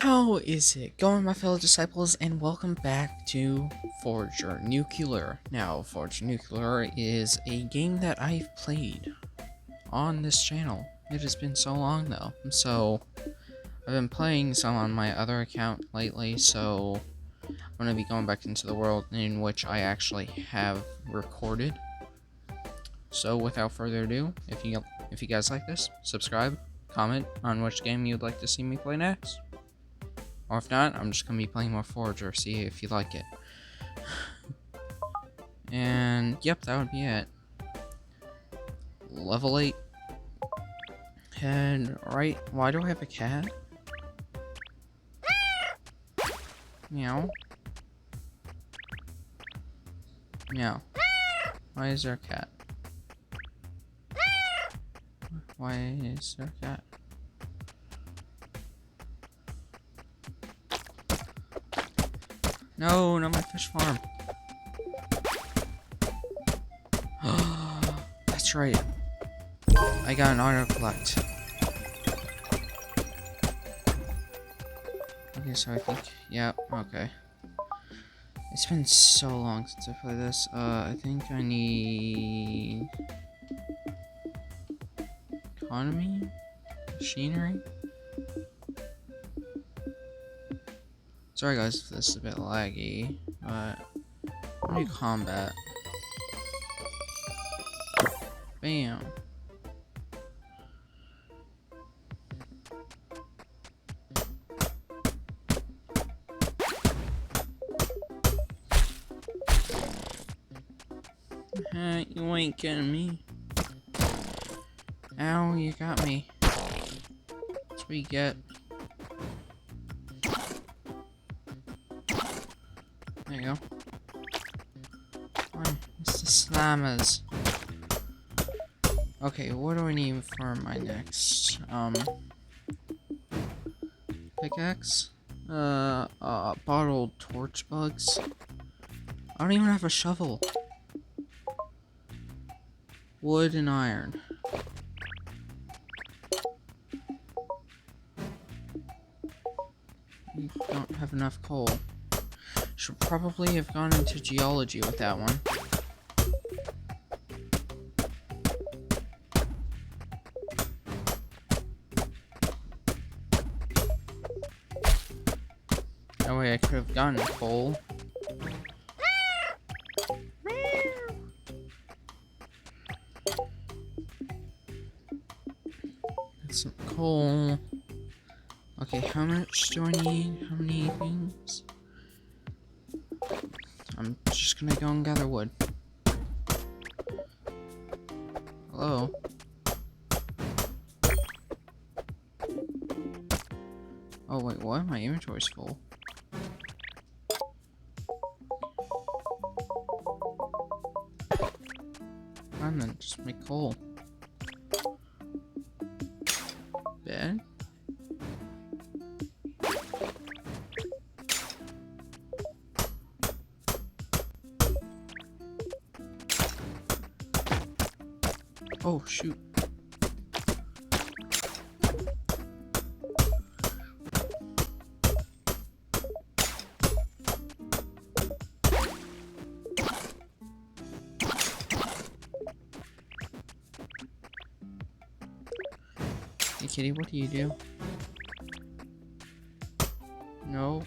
How is it going, my fellow disciples, and welcome back to Forager Nuclear. Now, Forager Nuclear is a game that I've played on this channel. It has been so long, though, so I've been playing some on my other account lately, so I'm going to be going back into the world in which I actually have recorded. So, without further ado, if you guys like this, subscribe, comment on which game you'd like to see me play next. Or if not, I'm just gonna be playing more Forager, see if you like it. And yep, that would be it. Level 8. And right, why do I have a cat? Meow. Meow. Why is there a cat? Why is there a cat? No, not my fish farm. That's right. I got an auto collect. Okay, so I think, yeah, okay. It's been so long since I played this. I think I need economy, machinery. Sorry guys if this is a bit laggy, but I'm gonna do combat. Bam. You ain't getting me. Ow, you got me. That's what you get. There you go. Why, it's the slammers. Okay, what do I need for my next, pickaxe? Bottled torch bugs. I don't even have a shovel. Wood and iron. We don't have enough coal. Should probably have gone into geology with that one. That way I could have gotten coal. Get some coal. Okay, how much do I need? How many things? I'm just gonna go and gather wood. Hello? Oh wait, what? My inventory's full. Fine then, just make coal. Bed? Oh shoot. Hey kitty, what do you do? No.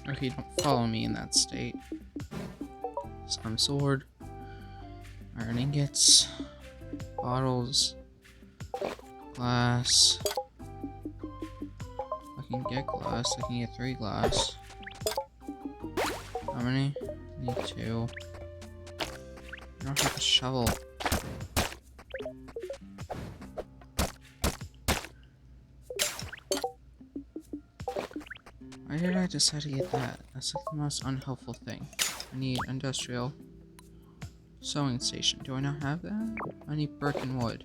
Okay, don't follow me in that state. Some sword. Iron ingots. Bottles. Glass. I can get glass. I can get 3 glass. How many? I need 2. I don't have a shovel. Why did I decide to get that? That's like the most unhelpful thing. I need industrial sewing station. Do I not have that? I need brick and wood.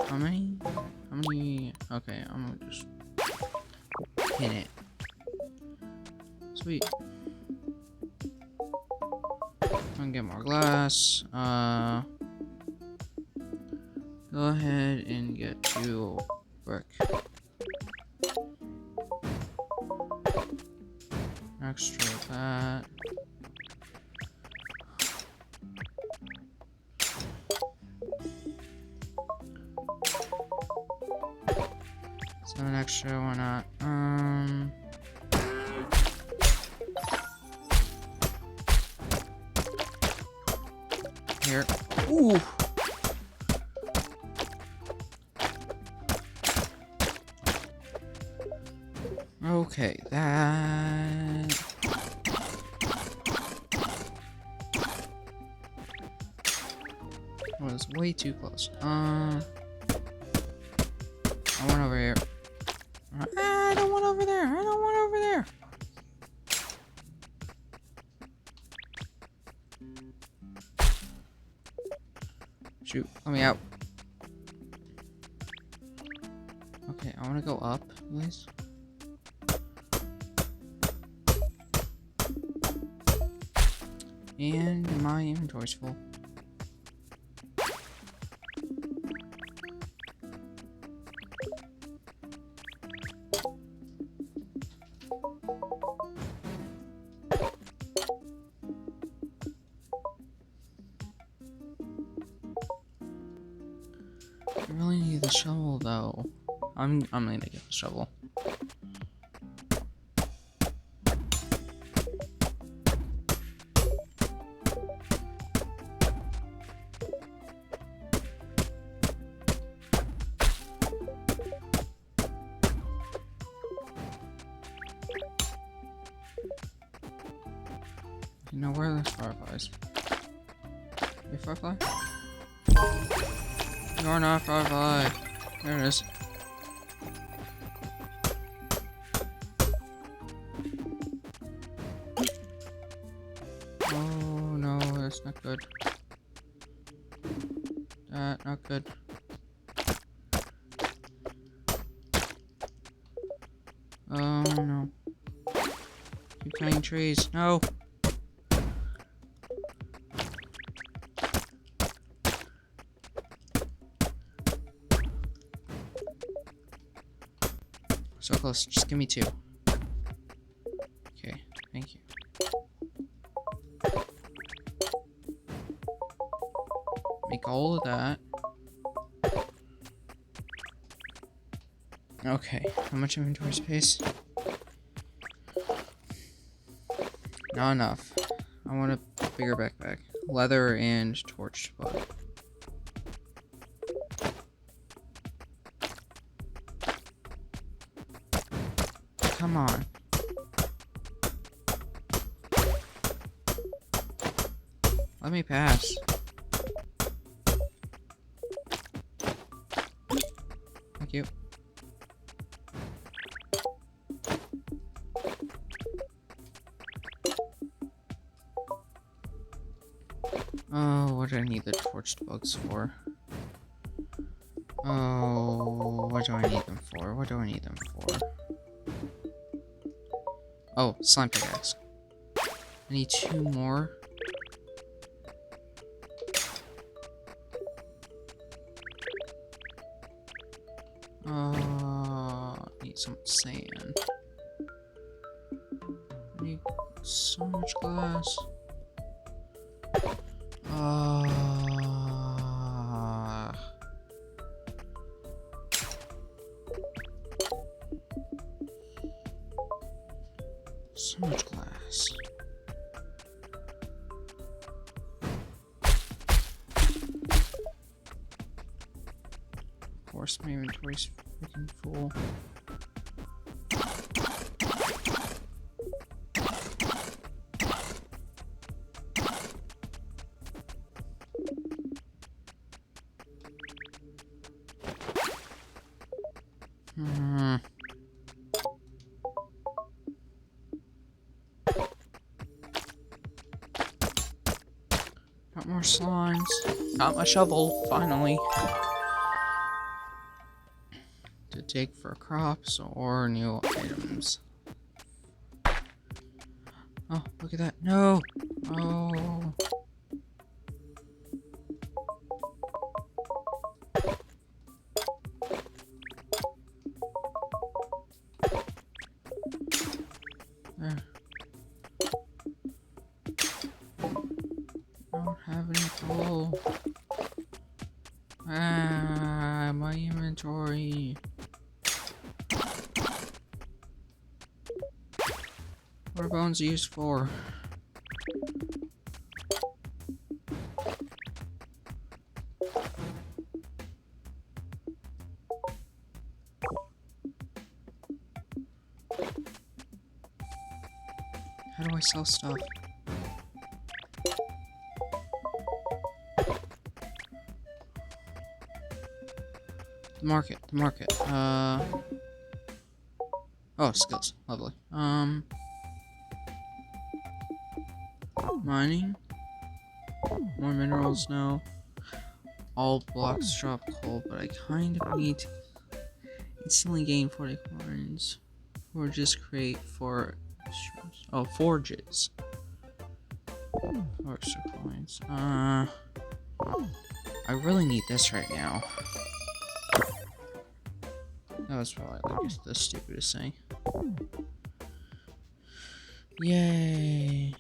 How many? How many? Okay, I'm gonna just hit it. Sweet. and get more glass. Go ahead and get 2 brick. Extra of that. An extra, why not? Here. Ooh! Okay, that was way too close. I went over here. I don't want over there. I don't want over there. Shoot, let me out. Okay, I want to go up, please. And my inventory's full. I really need the shovel, though. I'm gonna get the shovel. You know where are the fireflies? You firefly? You're not a firefly. There it is. Oh no, that's not good. That not good. Oh no. Keep cutting trees. No. So close. Just give me 2. Okay, thank you. Make all of that. Okay, how much inventory space? Not enough. I want a bigger backpack. Leather and torched wood. Come on. Let me pass. Thank you. Oh, what do I need the torched bugs for? Oh, what do I need them for? What do I need them for? Oh, slime pickaxe. I need 2 more. Need some sand. I need so much glass. So much glass. Of course, my inventory's freaking full. Got more slimes. Got my shovel, finally. To dig for crops or new items. Oh, look at that. No! Oh. don't have any coal. Ah, my inventory. What are bones used for? How do I sell stuff? The market. Oh, skills. Lovely. Mining. More minerals now. All blocks drop coal, but I kind of need to instantly gain 40 coins. Or just create forges. Forester coins. I really need this right now. That was probably like the stupidest thing. Yay!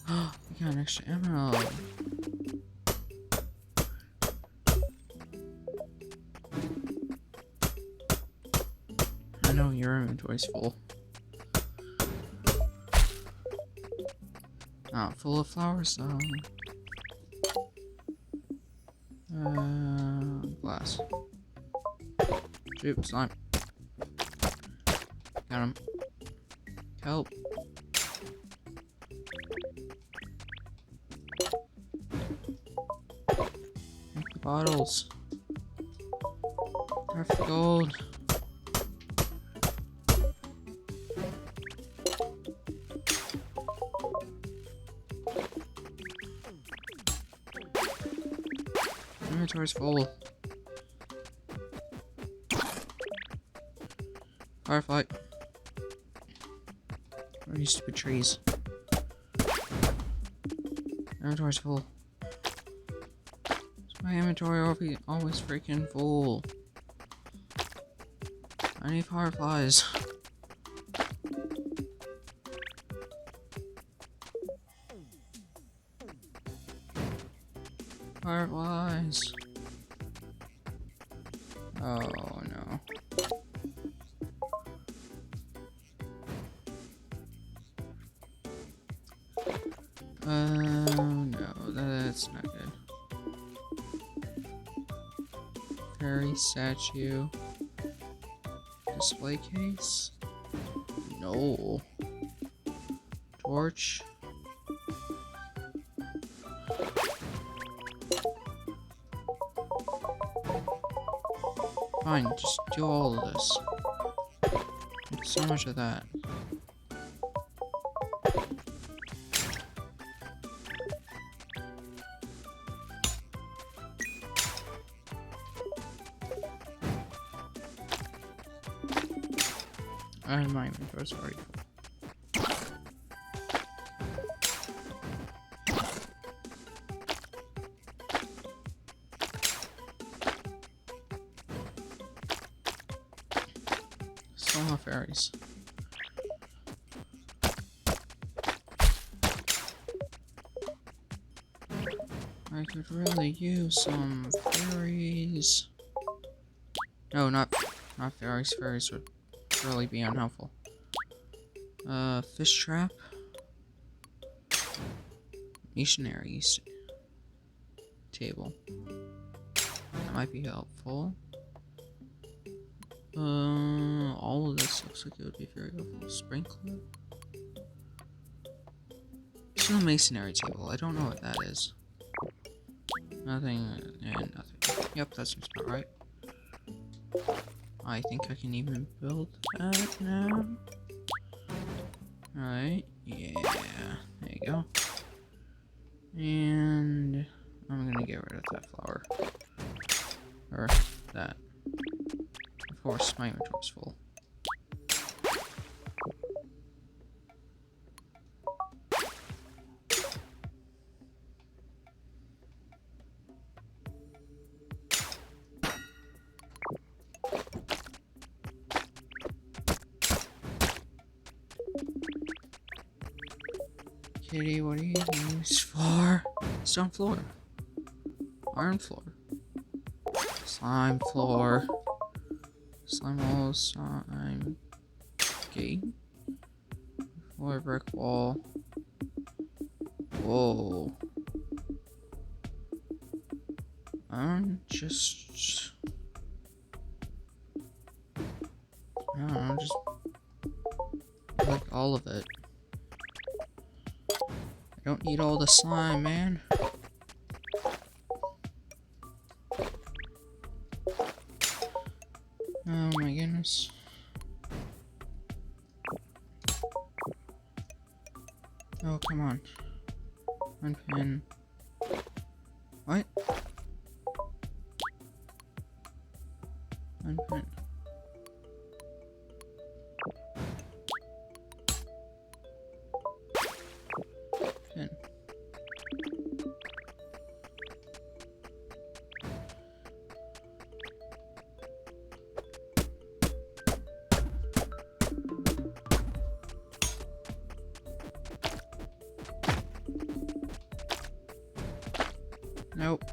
I got an extra emerald. I know your inventory's full. Not full of flowers though. Glass. Shoot, slime. Got him. Kelp. Make the bottles. Craft the gold. Inventory's full. Firefly. Where are these stupid trees? Inventory's full. My inventory always freaking full. I need fireflies. Fireflies. Oh no. No, that's not good. Fairy statue. Display case? No. Torch? Fine, just do all of this. There's so much of that. And my inventory's already full. Still no fairies. I could really use some fairies. No, not fairies. Fairies would really be unhelpful. Fish trap. Missionaries table. That might be helpful. All of this looks like it would be very helpful. Sprinkler. Still a masonry table. I don't know what that is. Nothing and nothing. Yep, that seems about right. I think I can even build that now. Alright, yeah, there you go. And I'm gonna get rid of that flower. Or that. Of course, my inventory's full. kitty, what do you use for? Stone floor. Iron floor. Slime floor. Slime wall, slime gate. Floor, brick wall. Whoa. Just... I don't know, just... like all of it. I don't need all the slime, man. Oh my goodness. Oh, come on. Unpin. What? Unpin. Pin. Nope.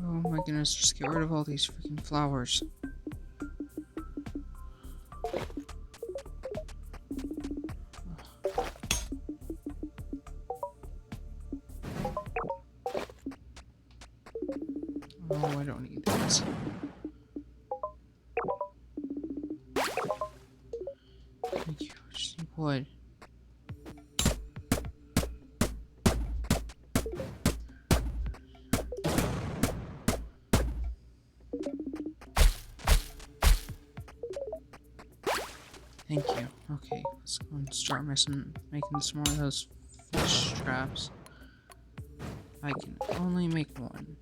Oh my goodness, just get rid of all these freaking flowers. Oh, I don't need these. Thank you, I just need wood. Thank you. Okay, let's go and start making some more of those fish traps. I can only make one.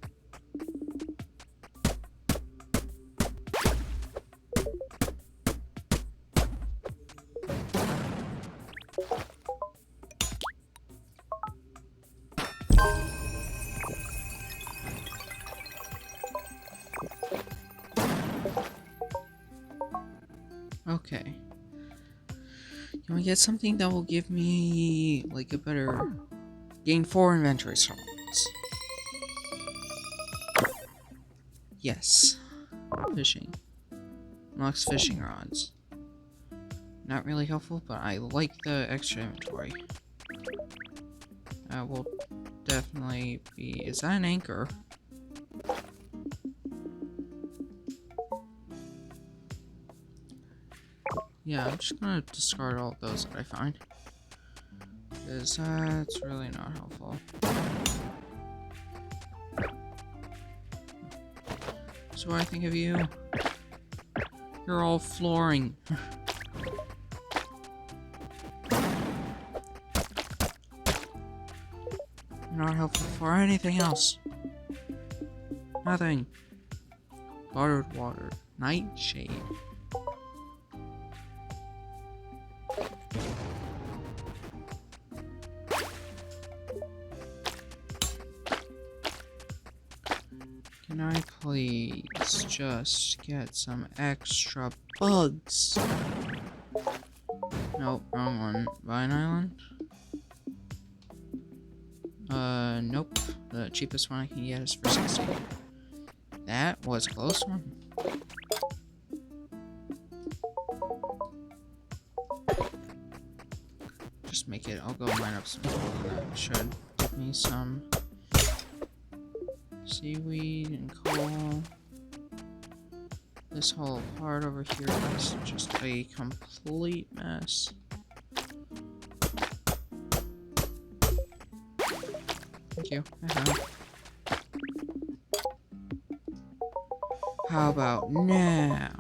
Okay. Can we get something that will give me, like, a better... gain 4 inventory slots? Yes. Fishing. Unlocks fishing rods. Not really helpful, but I like the extra inventory. That will definitely be... Is that an anchor? Yeah, I'm just gonna discard all of those that I find. Because that's really not helpful. So what I think of you? You're all flooring. You're not helpful for anything else. Nothing. Buttered water. Nightshade. Can I please just get some extra bugs? Nope, wrong one. Vine Island? Nope. The cheapest one I can get is for 60. That was a close one. Just make it, I'll go mine up some coal and that should give me some seaweed and coal. This whole part over here is just a complete mess. Thank you. How about now?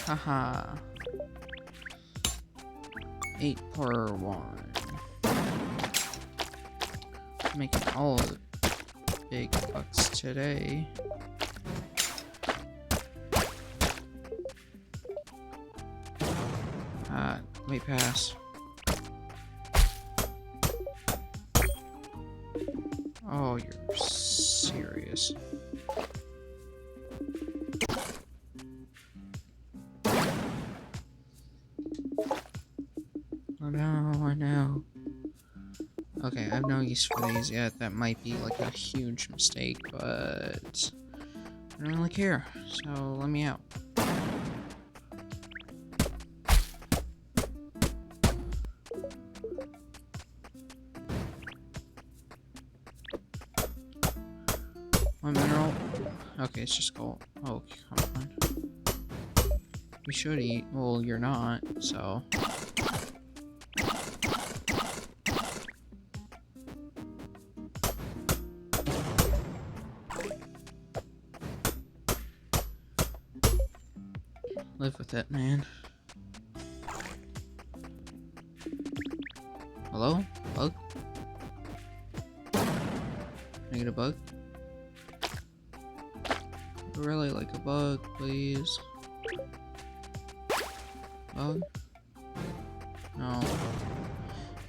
Haha. 8 per one. Making all the big bucks today. Wait, pass. Oh, you're serious. Oh no, I know. Okay, I have no use for these yet. That might be like a huge mistake, but I don't really care. So let me out. One mineral. Okay, it's just gold. Oh, come on. You should eat. Well, you're not, so. Live with it, man. Hello? Bug? Can I get a bug? I really like a bug, please. Bug? No.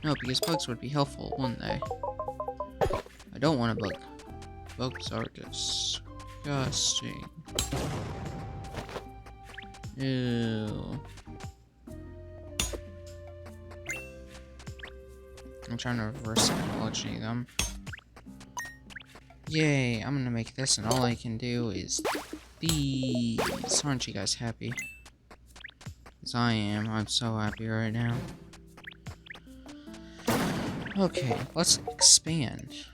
No, because bugs would be helpful, wouldn't they? I don't want a bug. Bugs are disgusting. Ew. I'm trying to reverse psychology them. Yay, I'm gonna make this, and all I can do is these. Aren't you guys happy? Because I am. I'm so happy right now. Okay, let's expand.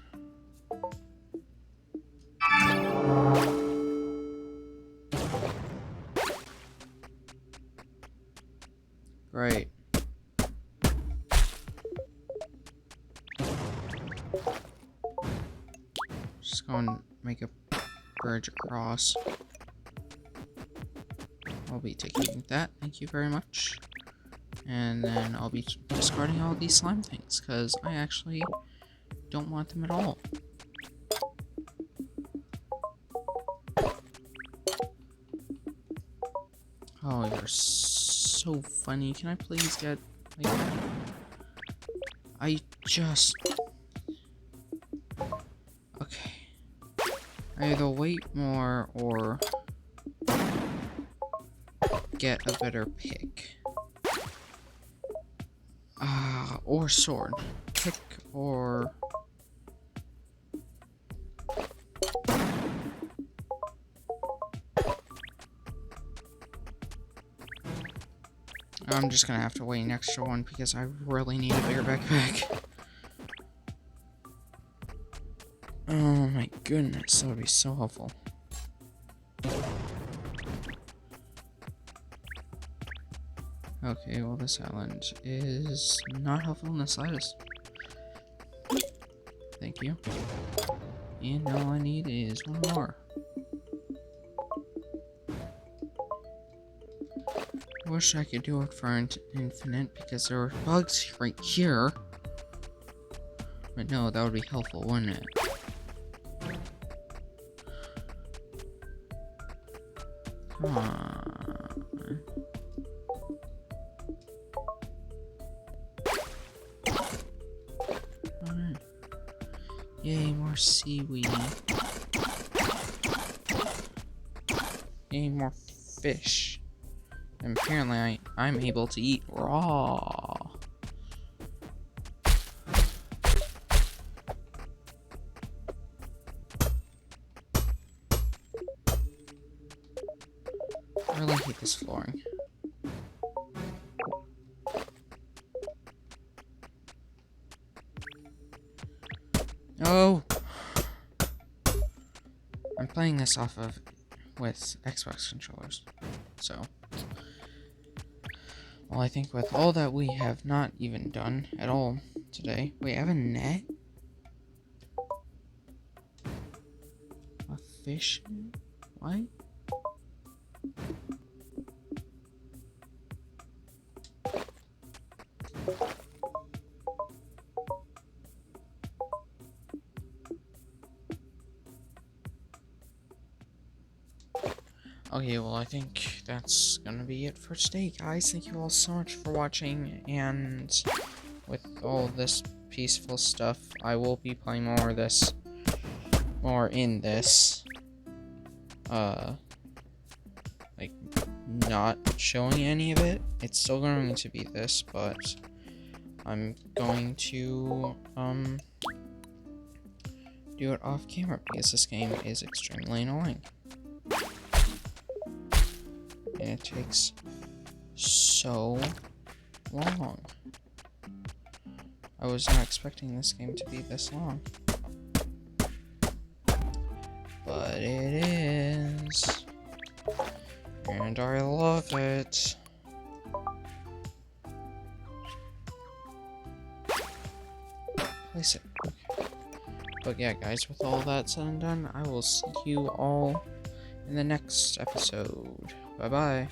Great. Just go and make a bridge across. I'll be taking that, thank you very much. And then I'll be discarding all these slime things, because I actually don't want them at all. Oh, you're so funny. Can I please get, like, I just... Okay. I either wait more or get a better pick. Or sword. Pick or... I'm just gonna have to wait an extra one because I really need a bigger backpack. Oh my goodness, that would be so helpful. Okay, well this island is not helpful in the slightest. Thank you. And all I need is one more. I wish I could do it for infinite because there are bugs right here. But no, that would be helpful, wouldn't it? Come on. Alright. Yay, more seaweed. Yay, more fish. And apparently I'm able to eat raw. I really hate this flooring. Oh! I'm playing this off of with Xbox controllers, so. Well, I think with all that we have not even done at all today. Wait, I have a net? A fish? What? Okay, well, I think that's gonna be it for today, guys. Thank you all so much for watching, and with all this peaceful stuff, I will be playing more of this, more in this, like, not showing any of it. It's still going to be this, but I'm going to, do it off camera, because this game is extremely annoying. And it takes so long. I was not expecting this game to be this long. But it is. And I love it. Place it. Okay. But yeah, guys, with all that said and done, I will see you all in the next episode. Bye-bye.